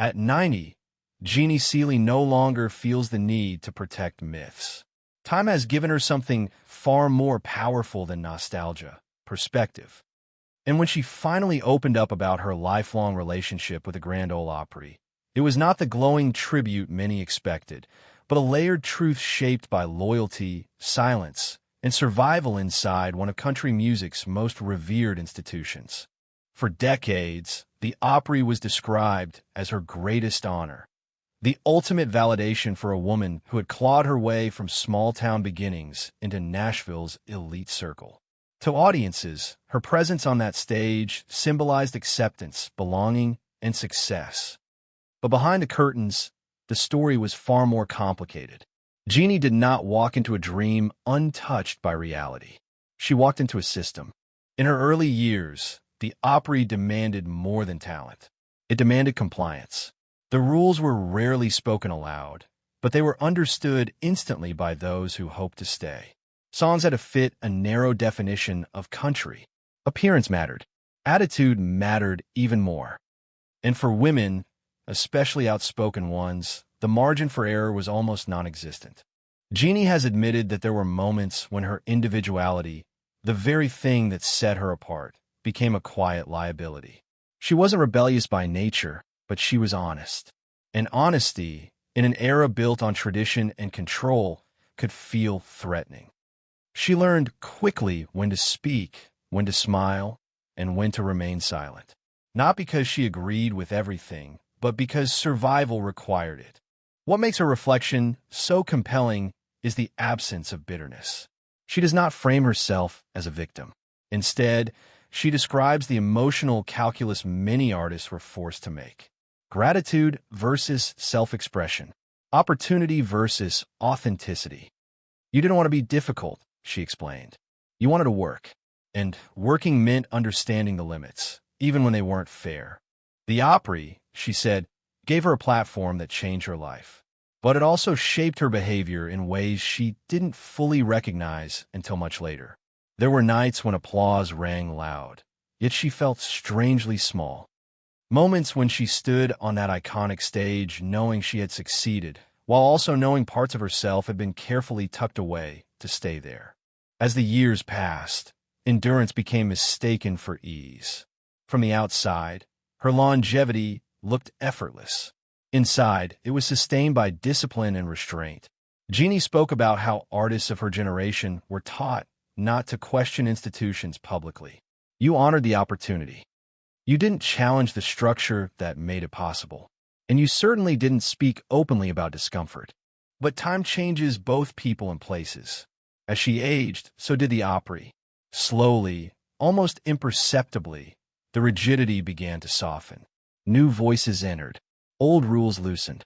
At 90, Jeannie Seely no longer feels the need to protect myths. Time has given her something far more powerful than nostalgia: perspective. And when she finally opened up about her lifelong relationship with the Grand Ole Opry, it was not the glowing tribute many expected, but a layered truth shaped by loyalty, silence, and survival inside one of country music's most revered institutions. For decades, the Opry was described as her greatest honor, the ultimate validation for a woman who had clawed her way from small-town beginnings into Nashville's elite circle. To audiences, her presence on that stage symbolized acceptance, belonging, and success. But behind the curtains, the story was far more complicated. Jeannie did not walk into a dream untouched by reality. She walked into a system. In her early years, the Opry demanded more than talent. It demanded compliance. The rules were rarely spoken aloud, but they were understood instantly by those who hoped to stay. Songs had to fit a narrow definition of country. Appearance mattered. Attitude mattered even more. And for women, especially outspoken ones, the margin for error was almost non-existent. Jeannie has admitted that there were moments when her individuality, the very thing that set her apart, became a quiet liability. She wasn't rebellious by nature, but she was honest. And honesty, in an era built on tradition and control, could feel threatening. She learned quickly when to speak, when to smile, and when to remain silent. Not because she agreed with everything, but because survival required it. What makes her reflection so compelling is the absence of bitterness. She does not frame herself as a victim. Instead, she describes the emotional calculus many artists were forced to make. Gratitude versus self-expression. Opportunity versus authenticity. You didn't want to be difficult, she explained. You wanted to work. And working meant understanding the limits, even when they weren't fair. The Opry, she said, gave her a platform that changed her life. But it also shaped her behavior in ways she didn't fully recognize until much later. There were nights when applause rang loud, yet she felt strangely small. Moments when she stood on that iconic stage knowing she had succeeded, while also knowing parts of herself had been carefully tucked away to stay there. As the years passed, endurance became mistaken for ease. From the outside, her longevity looked effortless. Inside, it was sustained by discipline and restraint. Jeannie spoke about how artists of her generation were taught not to question institutions publicly. You honored the opportunity. You didn't challenge the structure that made it possible. And you certainly didn't speak openly about discomfort. But time changes both people and places. As she aged, so did the Opry. Slowly, almost imperceptibly, the rigidity began to soften. New voices entered. Old rules loosened.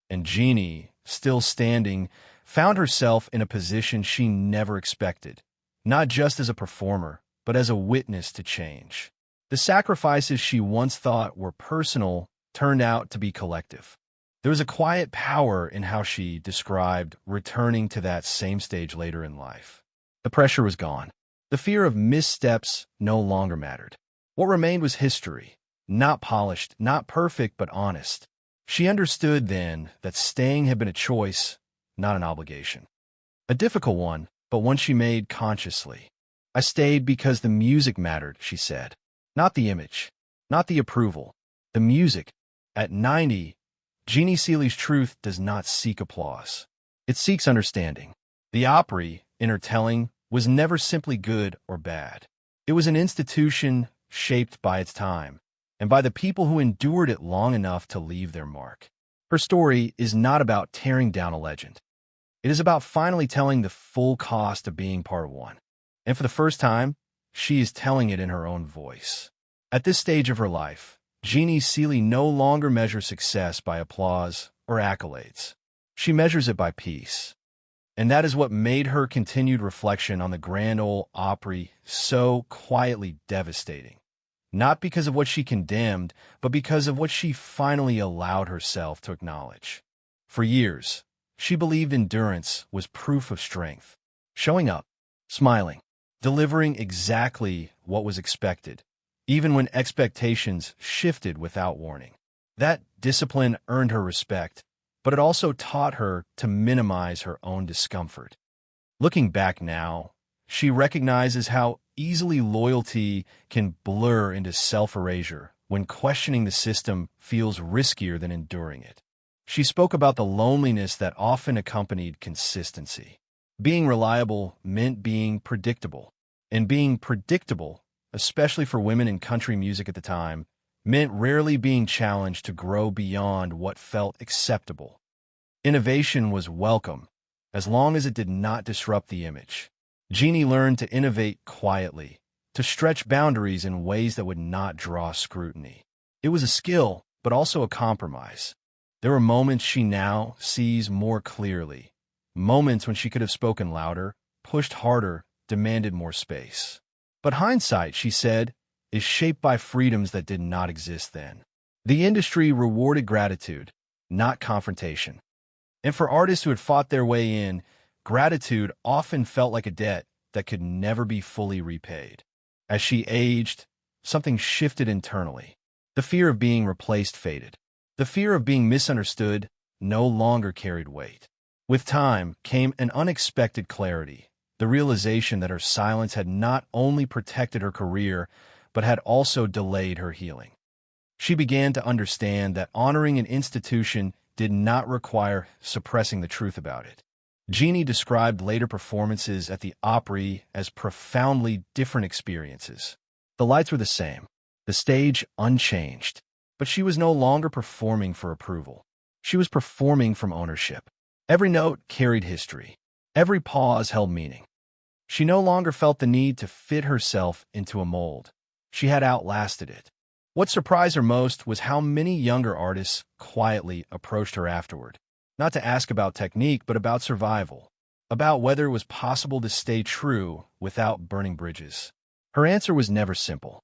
And Jeannie, still standing, found herself in a position she never expected, not just as a performer, but as a witness to change. The sacrifices she once thought were personal turned out to be collective. There was a quiet power in how she described returning to that same stage later in life. The pressure was gone. The fear of missteps no longer mattered. What remained was history, not polished, not perfect, but honest. She understood then that staying had been a choice, not an obligation. A difficult one, but one she made consciously. I stayed because the music mattered, she said. Not the image, not the approval, the music. At 90, Jeannie Seely's truth does not seek applause. It seeks understanding. The Opry, in her telling, was never simply good or bad. It was an institution shaped by its time, and by the people who endured it long enough to leave their mark. Her story is not about tearing down a legend. It is about finally telling the full cost of being part of one. And for the first time, she is telling it in her own voice. At this stage of her life, Jeannie Seely no longer measures success by applause or accolades. She measures it by peace. And that is what made her continued reflection on the Grand Ole Opry so quietly devastating. Not because of what she condemned, but because of what she finally allowed herself to acknowledge. For years, she believed endurance was proof of strength. Showing up, smiling, delivering exactly what was expected, even when expectations shifted without warning. That discipline earned her respect, but it also taught her to minimize her own discomfort. Looking back now, she recognizes how easily loyalty can blur into self-erasure when questioning the system feels riskier than enduring it. She spoke about the loneliness that often accompanied consistency. Being reliable meant being predictable, and being predictable, especially for women in country music at the time, meant rarely being challenged to grow beyond what felt acceptable. Innovation was welcome, as long as it did not disrupt the image. Jeannie learned to innovate quietly, to stretch boundaries in ways that would not draw scrutiny. It was a skill, but also a compromise. There were moments she now sees more clearly, moments when she could have spoken louder, pushed harder, demanded more space. But hindsight, she said, is shaped by freedoms that did not exist then. The industry rewarded gratitude, not confrontation. And for artists who had fought their way in, gratitude often felt like a debt that could never be fully repaid. As she aged, something shifted internally. The fear of being replaced faded. The fear of being misunderstood no longer carried weight. With time came an unexpected clarity, the realization that her silence had not only protected her career, but had also delayed her healing. She began to understand that honoring an institution did not require suppressing the truth about it. Jeannie described later performances at the Opry as profoundly different experiences. The lights were the same, the stage unchanged, but she was no longer performing for approval. She was performing from ownership. Every note carried history. Every pause held meaning. She no longer felt the need to fit herself into a mold. She had outlasted it. What surprised her most was how many younger artists quietly approached her afterward, not to ask about technique, but about survival, about whether it was possible to stay true without burning bridges. Her answer was never simple.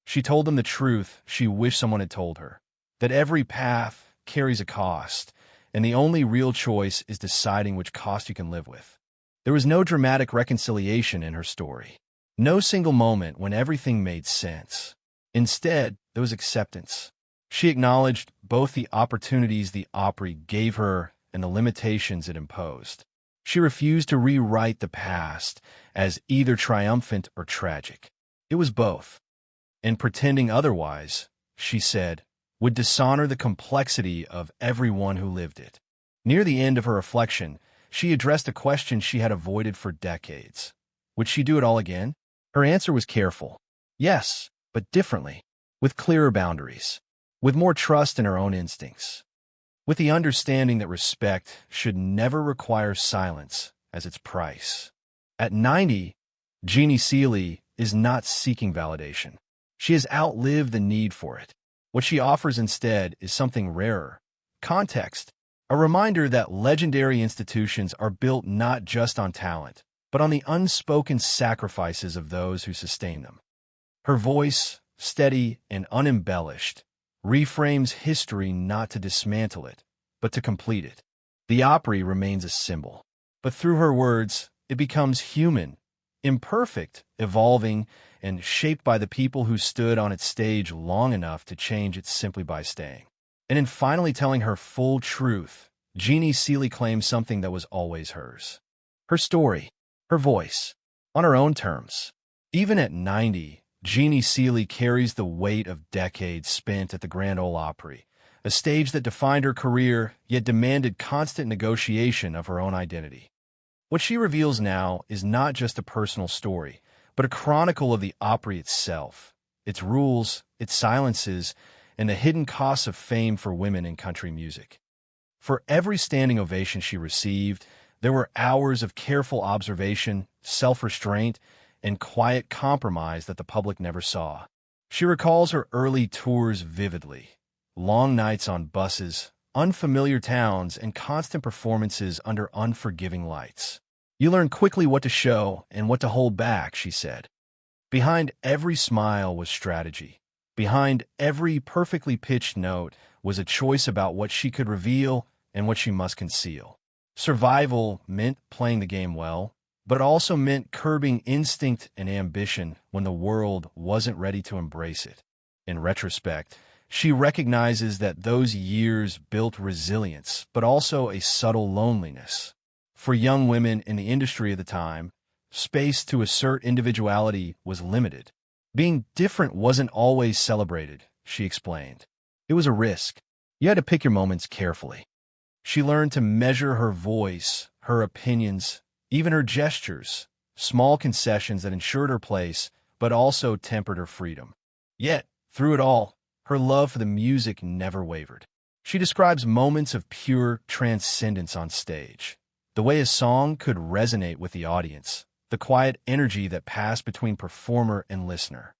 She told them the truth she wished someone had told her, that every path carries a cost, and the only real choice is deciding which cost you can live with. There was no dramatic reconciliation in her story, no single moment when everything made sense. Instead, there was acceptance. She acknowledged both the opportunities the Opry gave her and the limitations it imposed. She refused to rewrite the past as either triumphant or tragic. It was both. And pretending otherwise, she said, would dishonor the complexity of everyone who lived it. Near the end of her reflection, she addressed a question she had avoided for decades. Would she do it all again? Her answer was careful. Yes, but differently, with clearer boundaries, with more trust in her own instincts, with the understanding that respect should never require silence as its price. At 90, Jeannie Seely is not seeking validation. She has outlived the need for it. What she offers instead is something rarer: context, a reminder that legendary institutions are built not just on talent, but on the unspoken sacrifices of those who sustain them. Her voice, steady and unembellished, reframes history not to dismantle it, but to complete it. The Opry remains a symbol, but through her words, it becomes human, imperfect, evolving, and shaped by the people who stood on its stage long enough to change it simply by staying. And in finally telling her full truth, Jeannie Seely claims something that was always hers. Her story, her voice, on her own terms. Even at 90, Jeannie Seely carries the weight of decades spent at the Grand Ole Opry, a stage that defined her career yet demanded constant negotiation of her own identity. What she reveals now is not just a personal story, but a chronicle of the Opry itself, its rules, its silences, and the hidden costs of fame for women in country music. For every standing ovation she received, there were hours of careful observation, self-restraint, and quiet compromise that the public never saw. She recalls her early tours vividly: long nights on buses, unfamiliar towns, and constant performances under unforgiving lights. You learn quickly what to show and what to hold back, she said. Behind every smile was strategy. Behind every perfectly pitched note was a choice about what she could reveal and what she must conceal. Survival meant playing the game well, but it also meant curbing instinct and ambition when the world wasn't ready to embrace it. In retrospect, She recognizes that those years built resilience, but also a subtle loneliness. For young women in the industry of the time, space to assert individuality was limited. Being different wasn't always celebrated, she explained. It was a risk. You had to pick your moments carefully. She learned to measure her voice, her opinions, even her gestures, small concessions that ensured her place, but also tempered her freedom. Yet, through it all, her love for the music never wavered. She describes moments of pure transcendence on stage, the way a song could resonate with the audience, the quiet energy that passed between performer and listener.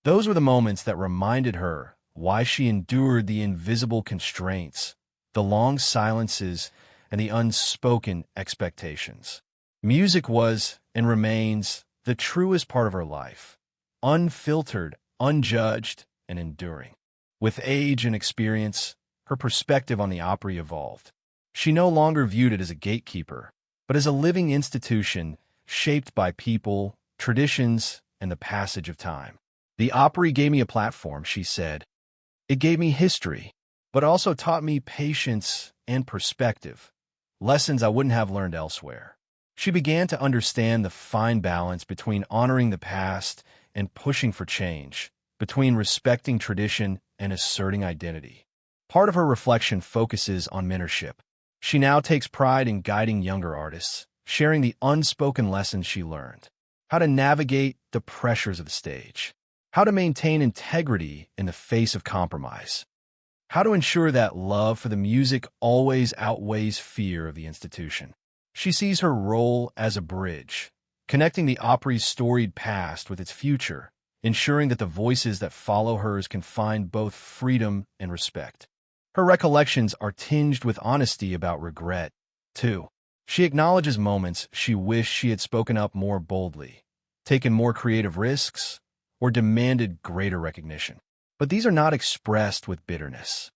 Those were the moments that reminded her why she endured the invisible constraints, the long silences, and the unspoken expectations. Music was, and remains, the truest part of her life, unfiltered, unjudged, and enduring. With age and experience, her perspective on the Opry evolved. She no longer viewed it as a gatekeeper, but as a living institution shaped by people, traditions, and the passage of time. The Opry gave me a platform, she said. It gave me history, but also taught me patience and perspective, lessons I wouldn't have learned elsewhere. She began to understand the fine balance between honoring the past and pushing for change, between respecting tradition and asserting identity. Part of her reflection focuses on mentorship. She now takes pride in guiding younger artists, sharing the unspoken lessons she learned, how to navigate the pressures of the stage, how to maintain integrity in the face of compromise, how to ensure that love for the music always outweighs fear of the institution. She sees her role as a bridge, connecting the Opry's storied past with its future, ensuring that the voices that follow hers can find both freedom and respect. Her recollections are tinged with honesty about regret, too. She acknowledges moments she wished she had spoken up more boldly, taken more creative risks, or demanded greater recognition. But these are not expressed with bitterness.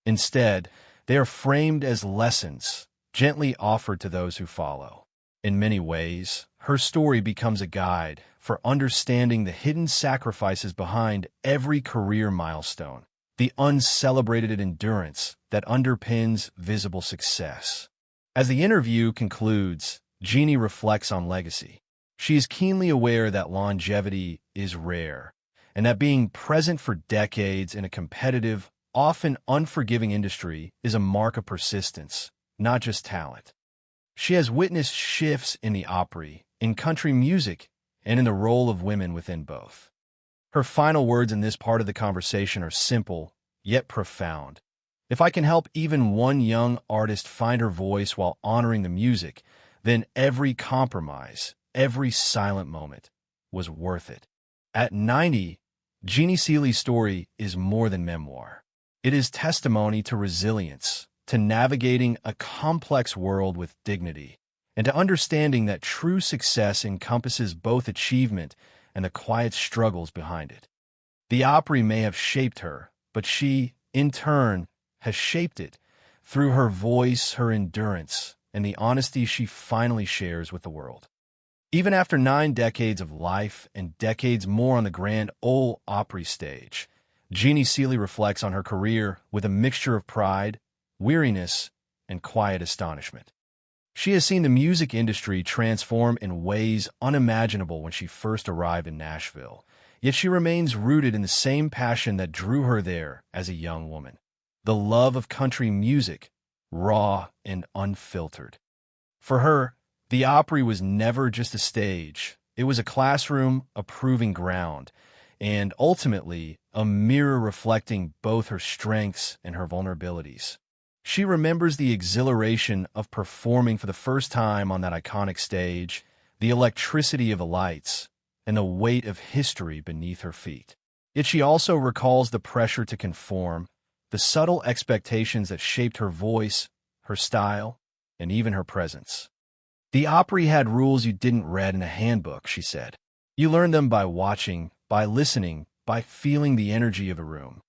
Instead, they are framed as lessons, gently offered to those who follow. In many ways, her story becomes a guide for understanding the hidden sacrifices behind every career milestone, the uncelebrated endurance that underpins visible success. As the interview concludes, Jeannie reflects on legacy. She is keenly aware that longevity is rare, and that being present for decades in a competitive, often unforgiving industry is a mark of persistence, not just talent. She has witnessed shifts in the Opry, in country music, and in the role of women within both. Her final words in this part of the conversation are simple, yet profound. If I can help even one young artist find her voice while honoring the music, then every compromise, every silent moment was worth it. At 90, Jeannie Seely's story is more than memoir. It is testimony to resilience, to navigating a complex world with dignity, and to understanding that true success encompasses both achievement and the quiet struggles behind it. The Opry may have shaped her, but she, in turn, has shaped it through her voice, her endurance, and the honesty she finally shares with the world. Even after 9 decades of life and decades more on the Grand Ole Opry stage, Jeannie Seely reflects on her career with a mixture of pride, weariness, and quiet astonishment. She has seen the music industry transform in ways unimaginable when she first arrived in Nashville, yet she remains rooted in the same passion that drew her there as a young woman. The love of country music, raw and unfiltered. For her, the Opry was never just a stage. It was a classroom, a proving ground, and ultimately a mirror reflecting both her strengths and her vulnerabilities. She remembers the exhilaration of performing for the first time on that iconic stage, the electricity of the lights, and the weight of history beneath her feet. Yet she also recalls the pressure to conform, the subtle expectations that shaped her voice, her style, and even her presence. The Opry had rules you didn't read in a handbook, she said. You learned them by watching, by listening, by feeling the energy of a room.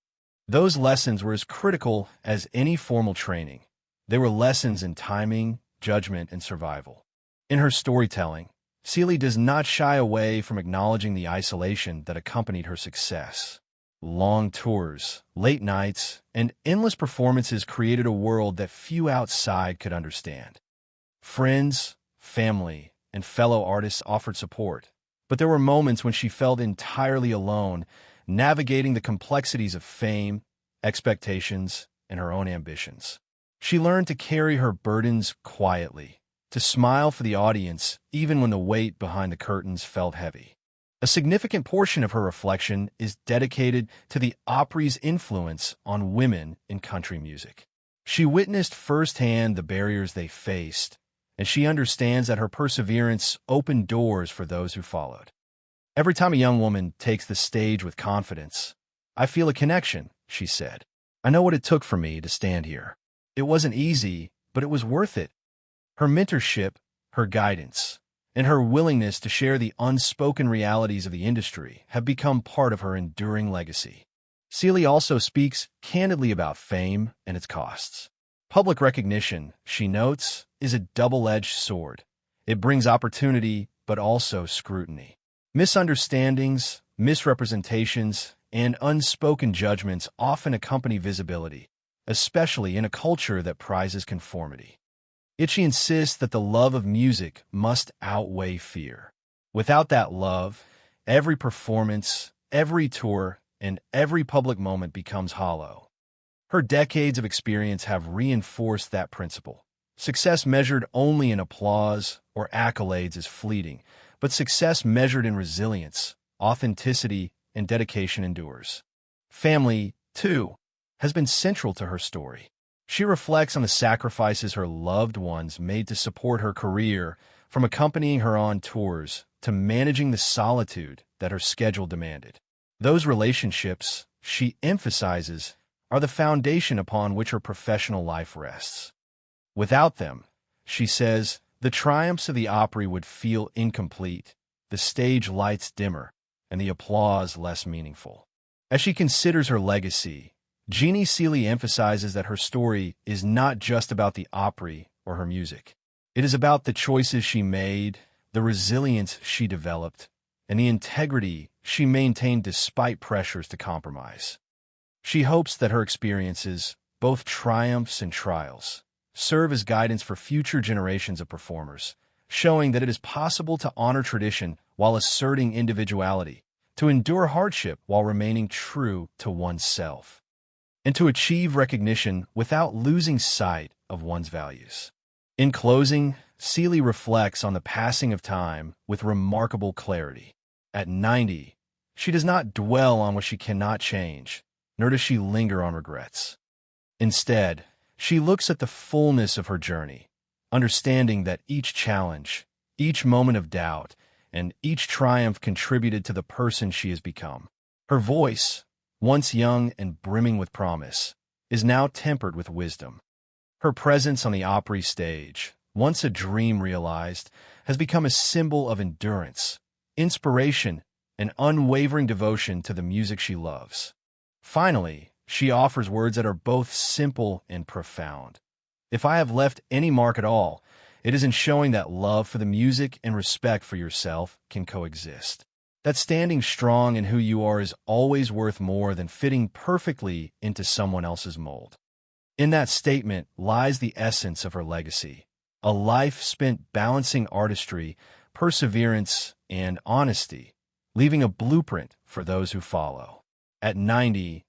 Those lessons were as critical as any formal training. They were lessons in timing, judgment, and survival. In her storytelling, Seely does not shy away from acknowledging the isolation that accompanied her success. Long tours, late nights, and endless performances created a world that few outside could understand. Friends, family, and fellow artists offered support, but there were moments when she felt entirely alone, navigating the complexities of fame, expectations, and her own ambitions. She learned to carry her burdens quietly, to smile for the audience even when the weight behind the curtains felt heavy. A significant portion of her reflection is dedicated to the Opry's influence on women in country music. She witnessed firsthand the barriers they faced, and she understands that her perseverance opened doors for those who followed. Every time a young woman takes the stage with confidence, I feel a connection, she said. I know what it took for me to stand here. It wasn't easy, but it was worth it. Her mentorship, her guidance, and her willingness to share the unspoken realities of the industry have become part of her enduring legacy. Seely also speaks candidly about fame and its costs. Public recognition, she notes, is a double-edged sword. It brings opportunity, but also scrutiny. Misunderstandings, misrepresentations, and unspoken judgments often accompany visibility, especially in a culture that prizes conformity. Yet she insists that the love of music must outweigh fear. Without that love, every performance, every tour, and every public moment becomes hollow. Her decades of experience have reinforced that principle. Success measured only in applause or accolades is fleeting, but success measured in resilience, authenticity, and dedication endures. Family, too, has been central to her story. She reflects on the sacrifices her loved ones made to support her career, from accompanying her on tours to managing the solitude that her schedule demanded. Those relationships, she emphasizes, are the foundation upon which her professional life rests. Without them, she says, the triumphs of the Opry would feel incomplete, the stage lights dimmer, and the applause less meaningful. As she considers her legacy, Jeannie Seely emphasizes that her story is not just about the Opry or her music. It is about the choices she made, the resilience she developed, and the integrity she maintained despite pressures to compromise. She hopes that her experiences, both triumphs and trials, serve as guidance for future generations of performers, showing that it is possible to honor tradition while asserting individuality, to endure hardship while remaining true to oneself, and to achieve recognition without losing sight of one's values. In closing, Seely reflects on the passing of time with remarkable clarity. At 90, she does not dwell on what she cannot change, nor does she linger on regrets. Instead, she looks at the fullness of her journey, understanding that each challenge, each moment of doubt, and each triumph contributed to the person she has become. Her voice, once young and brimming with promise, is now tempered with wisdom. Her presence on the Opry stage, once a dream realized, has become a symbol of endurance, inspiration, and unwavering devotion to the music she loves. Finally, she offers words that are both simple and profound. If I have left any mark at all, it is in showing that love for the music and respect for yourself can coexist. That standing strong in who you are is always worth more than fitting perfectly into someone else's mold. In that statement lies the essence of her legacy, a life spent balancing artistry, perseverance, and honesty, leaving a blueprint for those who follow. At 90,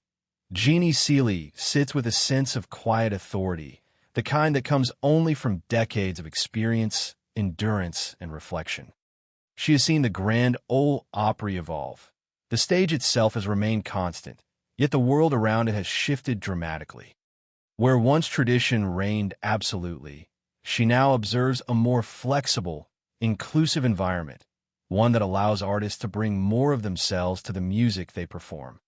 Jeannie Seely sits with a sense of quiet authority, the kind that comes only from decades of experience, endurance, and reflection. She has seen the Grand Ole Opry evolve. The stage itself has remained constant, yet the world around it has shifted dramatically. Where once tradition reigned absolutely, she now observes a more flexible, inclusive environment, one that allows artists to bring more of themselves to the music they perform.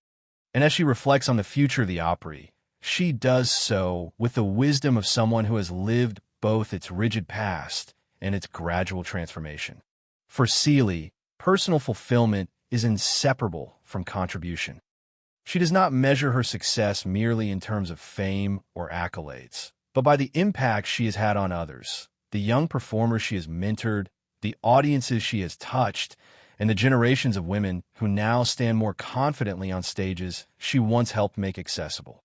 And as she reflects on the future of the Opry, she does so with the wisdom of someone who has lived both its rigid past and its gradual transformation. For Seely, personal fulfillment is inseparable from contribution. She does not measure her success merely in terms of fame or accolades, but by the impact she has had on others, the young performers she has mentored, the audiences she has touched, and the generations of women who now stand more confidently on stages she once helped make accessible.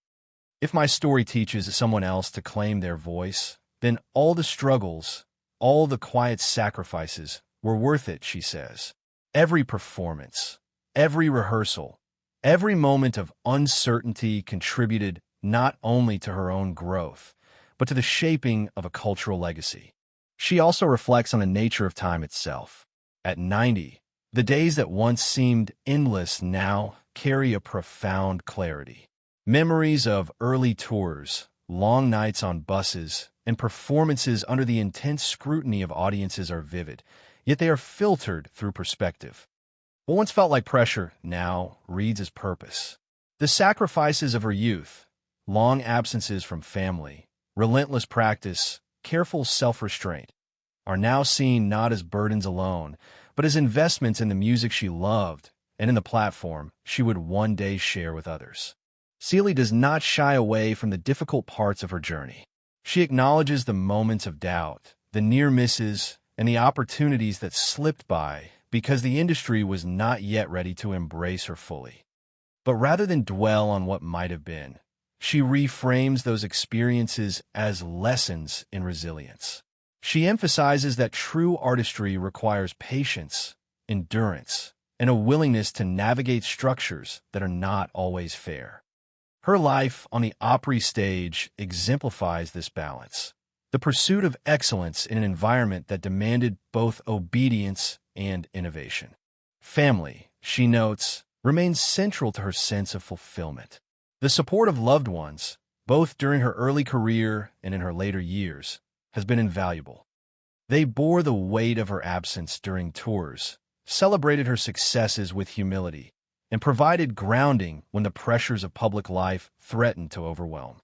If my story teaches someone else to claim their voice, then all the struggles, all the quiet sacrifices were worth it, she says. Every performance, every rehearsal, every moment of uncertainty contributed not only to her own growth, but to the shaping of a cultural legacy. She also reflects on the nature of time itself. At 90, the days that once seemed endless now carry a profound clarity. Memories of early tours, long nights on buses, and performances under the intense scrutiny of audiences are vivid, yet they are filtered through perspective. What once felt like pressure now reads as purpose. The sacrifices of her youth, long absences from family, relentless practice, careful self-restraint, are now seen not as burdens alone, but as investments in the music she loved and in the platform she would one day share with others. Seely does not shy away from the difficult parts of her journey. She acknowledges the moments of doubt, the near misses, and the opportunities that slipped by because the industry was not yet ready to embrace her fully. But rather than dwell on what might have been, she reframes those experiences as lessons in resilience. She emphasizes that true artistry requires patience, endurance, and a willingness to navigate structures that are not always fair. Her life on the Opry stage exemplifies this balance, the pursuit of excellence in an environment that demanded both obedience and innovation. Family, she notes, remains central to her sense of fulfillment. The support of loved ones, both during her early career and in her later years, has been invaluable. They bore the weight of her absence during tours, celebrated her successes with humility, and provided grounding when the pressures of public life threatened to overwhelm.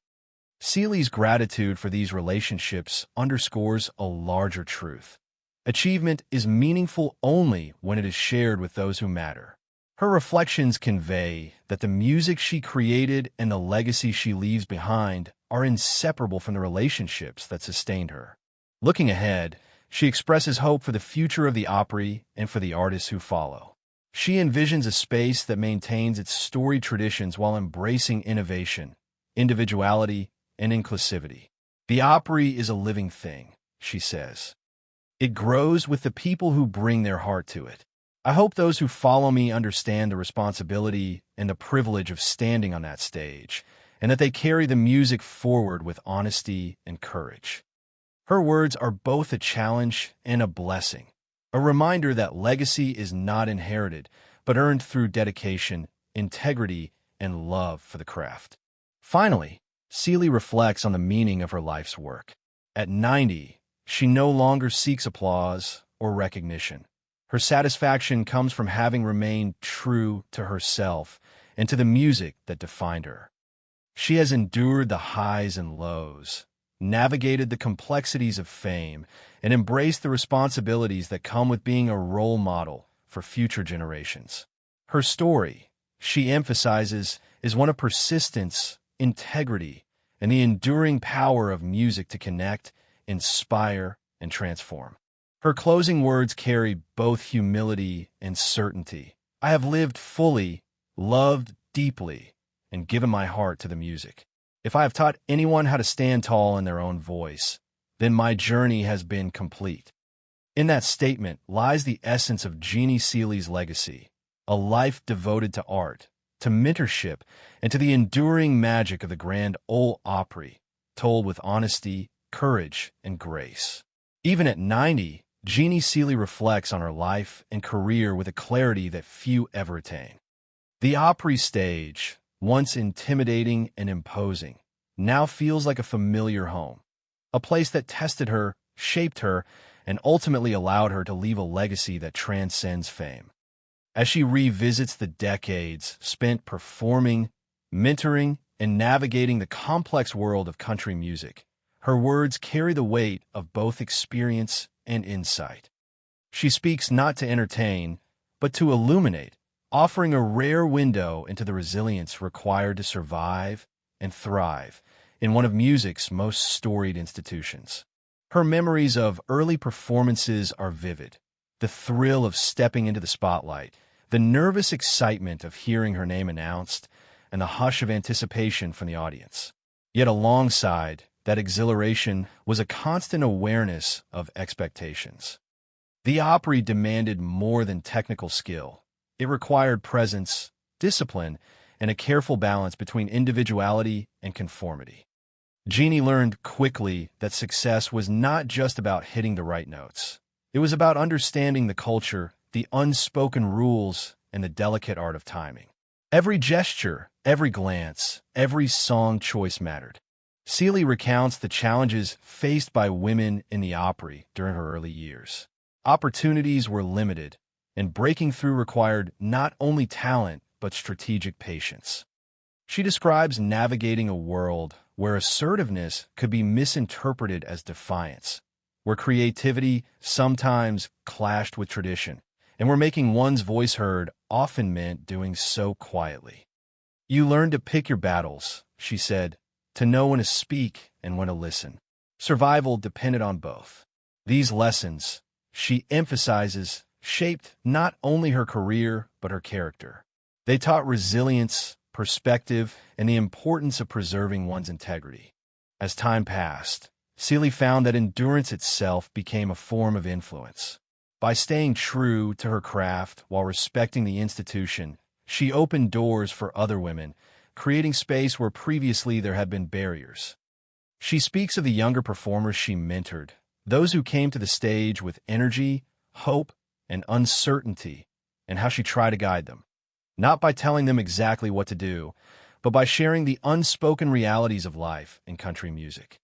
Seely's gratitude for these relationships underscores a larger truth. Achievement is meaningful only when it is shared with those who matter. Her reflections convey that the music she created and the legacy she leaves behind are inseparable from the relationships that sustained her. Looking ahead, she expresses hope for the future of the Opry and for the artists who follow. She envisions a space that maintains its storied traditions while embracing innovation, individuality, and inclusivity. The Opry is a living thing, she says. It grows with the people who bring their heart to it. I hope those who follow me understand the responsibility and the privilege of standing on that stage, and that they carry the music forward with honesty and courage. Her words are both a challenge and a blessing, a reminder that legacy is not inherited, but earned through dedication, integrity, and love for the craft. Finally, Seely reflects on the meaning of her life's work. At 90, she no longer seeks applause or recognition. Her satisfaction comes from having remained true to herself and to the music that defined her. She has endured the highs and lows, navigated the complexities of fame, and embraced the responsibilities that come with being a role model for future generations. Her story, she emphasizes, is one of persistence, integrity, and the enduring power of music to connect, inspire, and transform. Her closing words carry both humility and certainty. I have lived fully, loved deeply, and given my heart to the music. If I have taught anyone how to stand tall in their own voice, then my journey has been complete. In that statement lies the essence of Jeannie Seely's legacy, a life devoted to art, to mentorship, and to the enduring magic of the Grand Ole Opry, told with honesty, courage, and grace. Even at 90, Jeannie Seely reflects on her life and career with a clarity that few ever attain. The Opry stage, once intimidating and imposing, now feels like a familiar home, a place that tested her, shaped her, and ultimately allowed her to leave a legacy that transcends fame. As she revisits the decades spent performing, mentoring, and navigating the complex world of country music, her words carry the weight of both experience and insight. She speaks not to entertain, but to illuminate, offering a rare window into the resilience required to survive and thrive in one of music's most storied institutions. Her memories of early performances are vivid, The thrill of stepping into the spotlight, the nervous excitement of hearing her name announced, and the hush of anticipation from the audience. Yet alongside that exhilaration was a constant awareness of expectations. The Opry demanded more than technical skill. It required presence, discipline, and a careful balance between individuality and conformity. Jeannie learned quickly that success was not just about hitting the right notes. It was about understanding the culture, the unspoken rules, and the delicate art of timing. Every gesture, every glance, every song choice mattered. Seely recounts the challenges faced by women in the Opry during her early years. Opportunities were limited, and breaking through required not only talent but strategic patience. She describes navigating a world where assertiveness could be misinterpreted as defiance, where creativity sometimes clashed with tradition, and where making one's voice heard often meant doing so quietly. "You learn to pick your battles," she said, "to know when to speak and when to listen." Survival depended on both. These lessons, she emphasizes, shaped not only her career but her character. They taught resilience, perspective, and the importance of preserving one's integrity. As time passed, Seely found that endurance itself became a form of influence. By staying true to her craft while respecting the institution, she opened doors for other women, creating space where previously there had been barriers. She speaks of the younger performers she mentored, those who came to the stage with energy, hope, and uncertainty, and how she tried to guide them. Not by telling them exactly what to do, but by sharing the unspoken realities of life in country music.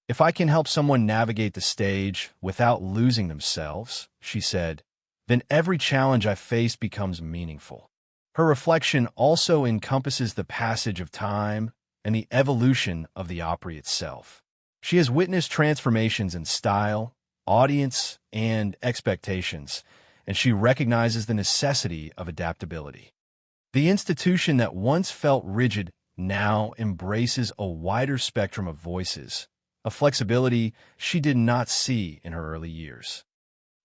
"If I can help someone navigate the stage without losing themselves," she said, "then every challenge I face becomes meaningful." Her reflection also encompasses the passage of time and the evolution of the Opry itself. She has witnessed transformations in style, audience, and expectations, and she recognizes the necessity of adaptability. The institution that once felt rigid now embraces a wider spectrum of voices, a flexibility she did not see in her early years.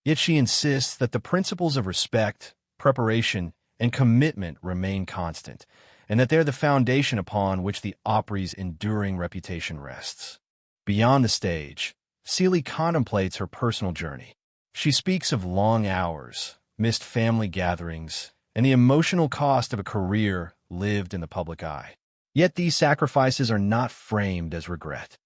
Yet she insists that the principles of respect, preparation, and commitment remain constant, and that they're the foundation upon which the Opry's enduring reputation rests. Beyond the stage, Seely contemplates her personal journey. She speaks of long hours, missed family gatherings, and the emotional cost of a career lived in the public eye. Yet these sacrifices are not framed as regret.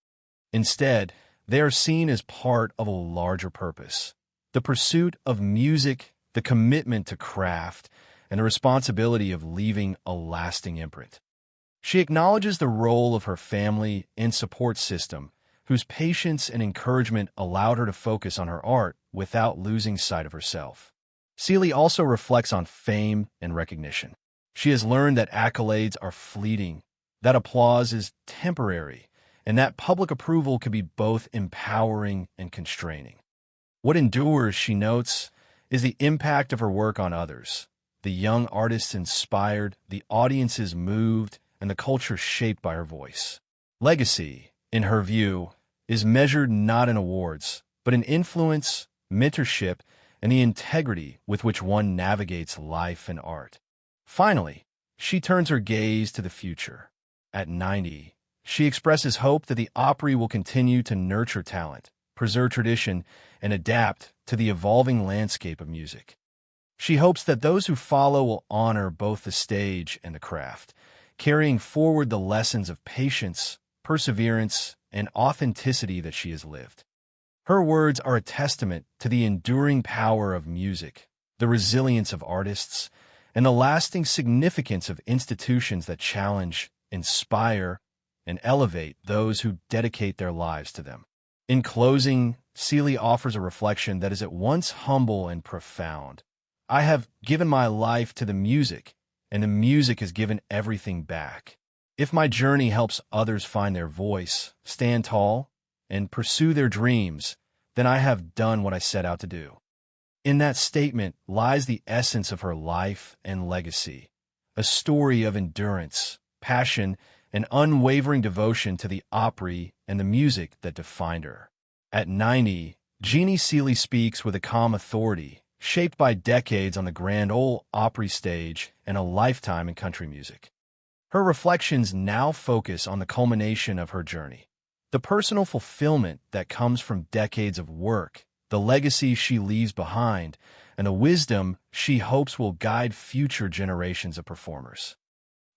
Instead, they are seen as part of a larger purpose: the pursuit of music, the commitment to craft, and the responsibility of leaving a lasting imprint. She acknowledges the role of her family and support system, whose patience and encouragement allowed her to focus on her art without losing sight of herself. Seely also reflects on fame and recognition. She has learned that accolades are fleeting, that applause is temporary, and that public approval can be both empowering and constraining. What endures, she notes, is the impact of her work on others. The young artists inspired, the audiences moved, and the culture shaped by her voice. Legacy, in her view, is measured not in awards, but in influence, mentorship, and the integrity with which one navigates life and art. Finally, she turns her gaze to the future. At 90, she expresses hope that the Opry will continue to nurture talent, preserve tradition, and adapt to the evolving landscape of music. She hopes that those who follow will honor both the stage and the craft, carrying forward the lessons of patience, perseverance, and authenticity that she has lived. Her words are a testament to the enduring power of music, the resilience of artists, and the lasting significance of institutions that challenge, inspire, and elevate those who dedicate their lives to them. In closing, Seely offers a reflection that is at once humble and profound. "I have given my life to the music, and the music has given everything back. If my journey helps others find their voice, stand tall, and pursue their dreams, then I have done what I set out to do." In that statement lies the essence of her life and legacy, a story of endurance, passion, and unwavering devotion to the Opry and the music that defined her. At 90, Jeannie Seely speaks with a calm authority. shaped by decades on the Grand Ole Opry stage and a lifetime in country music. Her reflections now focus on the culmination of her journey, the personal fulfillment that comes from decades of work, the legacy she leaves behind, and the wisdom she hopes will guide future generations of performers.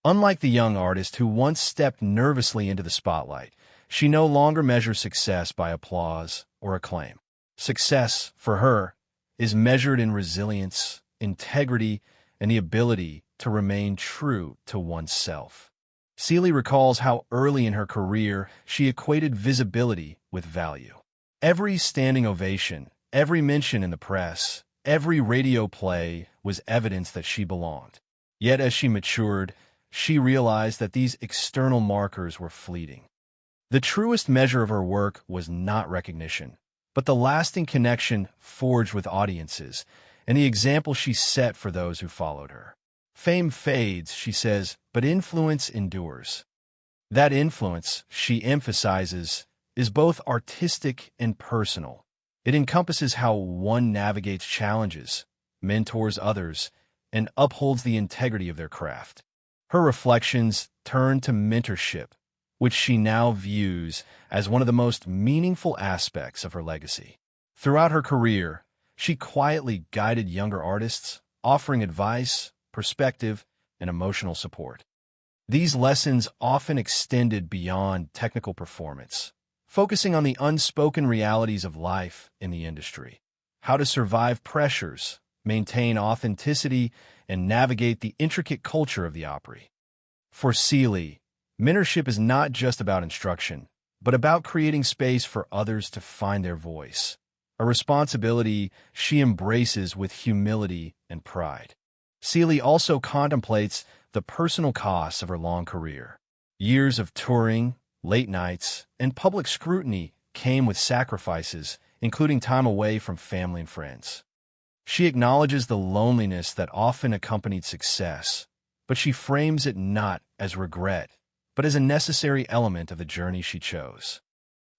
Unlike the young artist who once stepped nervously into the spotlight, she no longer measures success by applause or acclaim. Success, for her, is measured in resilience, integrity, and the ability to remain true to oneself. Seely recalls how early in her career she equated visibility with value. Every standing ovation, every mention in the press, every radio play was evidence that she belonged. Yet as she matured, she realized that these external markers were fleeting. The truest measure of her work was not recognition, but the lasting connection forged with audiences and the example she set for those who followed her. Fame fades, she says, but influence endures. That influence, she emphasizes, is both artistic and personal. It encompasses how one navigates challenges, mentors others, and upholds the integrity of their craft. Her reflections turn to mentorship, which she now views as one of the most meaningful aspects of her legacy. Throughout her career, she quietly guided younger artists, offering advice, perspective, and emotional support. These lessons often extended beyond technical performance, focusing on the unspoken realities of life in the industry, how to survive pressures, maintain authenticity, and navigate the intricate culture of the Opry. For Seely, mentorship is not just about instruction, but about creating space for others to find their voice, a responsibility she embraces with humility and pride. Seely also contemplates the personal costs of her long career. Years of touring, late nights, and public scrutiny came with sacrifices, including time away from family and friends. She acknowledges the loneliness that often accompanied success, but she frames it not as regret, but as a necessary element of the journey she chose.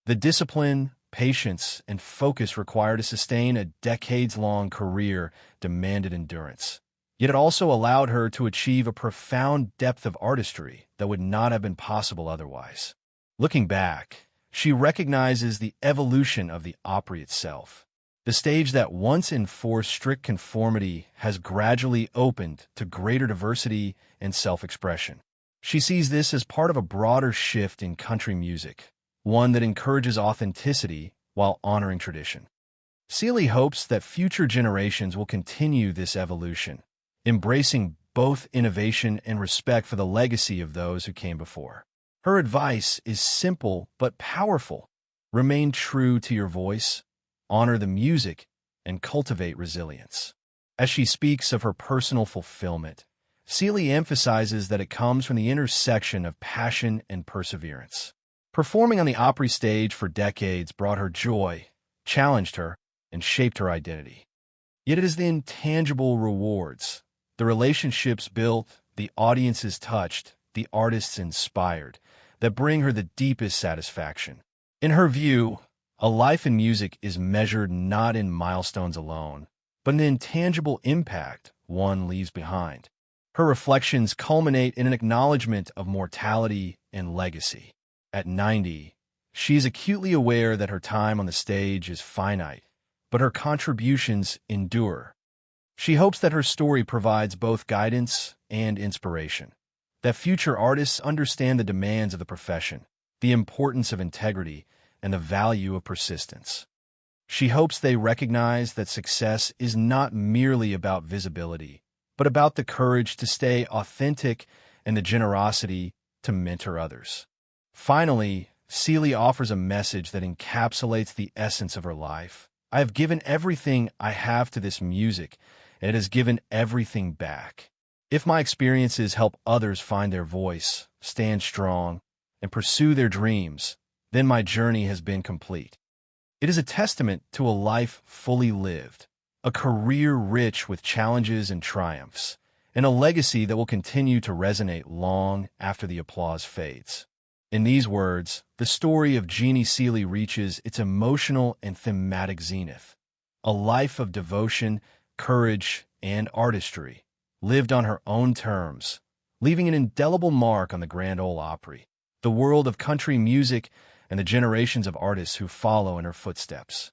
The discipline, patience, and focus required to sustain a decades-long career demanded endurance. Yet it also allowed her to achieve a profound depth of artistry that would not have been possible otherwise. Looking back, she recognizes the evolution of the Opry itself. The stage that once enforced strict conformity has gradually opened to greater diversity and self-expression. She sees this as part of a broader shift in country music, one that encourages authenticity while honoring tradition. Seely hopes that future generations will continue this evolution, embracing both innovation and respect for the legacy of those who came before. Her advice is simple but powerful. Remain true to your voice, honor the music, and cultivate resilience. As she speaks of her personal fulfillment, Seely emphasizes that it comes from the intersection of passion and perseverance. Performing on the Opry stage for decades brought her joy, challenged her, and shaped her identity. Yet it is the intangible rewards, the relationships built, the audiences touched, the artists inspired, that bring her the deepest satisfaction. In her view, a life in music is measured not in milestones alone, but in the intangible impact one leaves behind. Her reflections culminate in an acknowledgement of mortality and legacy. At 90, she is acutely aware that her time on the stage is finite, but her contributions endure. She hopes that her story provides both guidance and inspiration, that future artists understand the demands of the profession, the importance of integrity, and the value of persistence. She hopes they recognize that success is not merely about visibility, but about the courage to stay authentic and the generosity to mentor others. Finally, Seely offers a message that encapsulates the essence of her life. I have given everything I have to this music, and it has given everything back. If my experiences help others find their voice, stand strong, and pursue their dreams, then my journey has been complete. It is a testament to a life fully lived, a career rich with challenges and triumphs, and a legacy that will continue to resonate long after the applause fades. In these words, the story of Jeannie Seely reaches its emotional and thematic zenith. A life of devotion, courage, and artistry, lived on her own terms, leaving an indelible mark on the Grand Ole Opry, the world of country music, and the generations of artists who follow in her footsteps.